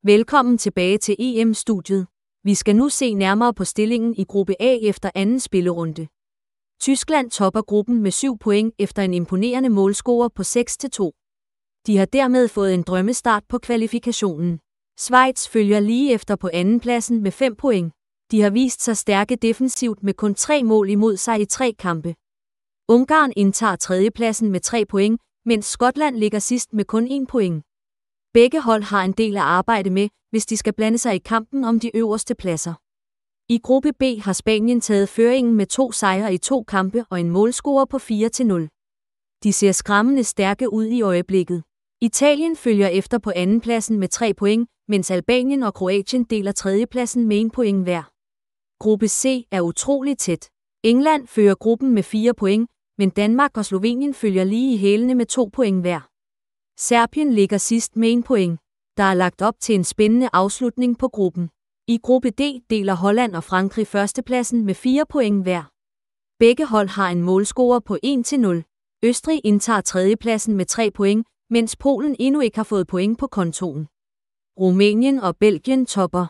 Velkommen tilbage til EM-studiet. Vi skal nu se nærmere på stillingen i gruppe A efter anden spillerunde. Tyskland topper gruppen med 7 point efter en imponerende målscore på 6-2. De har dermed fået en drømmestart på kvalifikationen. Schweiz følger lige efter på andenpladsen med 5 point. De har vist sig stærke defensivt med kun 3 mål imod sig i 3 kampe. Ungarn indtager tredjepladsen med 3 point, mens Skotland ligger sidst med kun 1 point. Begge hold har en del at arbejde med, hvis de skal blande sig i kampen om de øverste pladser. I gruppe B har Spanien taget føringen med 2 sejre i 2 kampe og en målscore på 4-0. De ser skræmmende stærke ud i øjeblikket. Italien følger efter på andenpladsen med 3 point, mens Albanien og Kroatien deler tredjepladsen med 1 point hver. Gruppe C er utrolig tæt. England fører gruppen med 4 point, men Danmark og Slovenien følger lige i hælene med 2 point hver. Serbien ligger sidst med 1 point. Der er lagt op til en spændende afslutning på gruppen. I gruppe D deler Holland og Frankrig førstepladsen med 4 point hver. Begge hold har en målscore på 1-0. Østrig indtager tredjepladsen med 3 point, mens Polen endnu ikke har fået point på kontoen. Rumænien og Belgien topper.